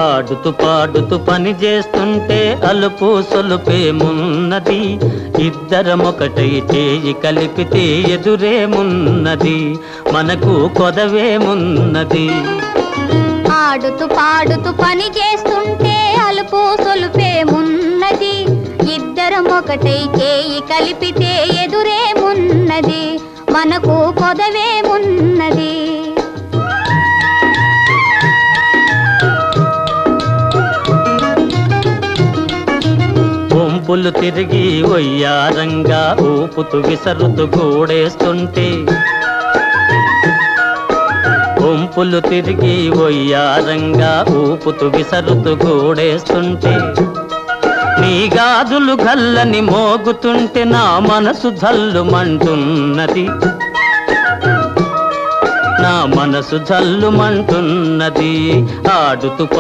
ఆడుతూ పాడుతూ పని చేస్తుంటే అలుపు సొలుపేమున్నది, ఇద్దరమొకటై చేయి కలిపితే ఎదురేమున్నది, మనకు కొదవేమున్నది. ఆడుతూ పాడుతూ పని చేస్తుంటే అలుపు సొలుపేమున్నది, ఇద్దరం ఒకటై చేయి కలిపితే ఎదురేమున్నది, మనకు కొదవేమున్నది. వంపులు తిరిగి ఒయ్యారంగా ఊపుతూ విసరుతూ కూడేస్తుంటే, వంపులు తిరిగి ఒయ్యారంగా ఊపుతూ విసరుతూ కూడేస్తుంటే, నీ గాజులు గల్లని మోగుతుంటే నా మనసు జల్లుమంటున్నది, నా మనసు జల్లుమంటున్నది. ఆడుతూ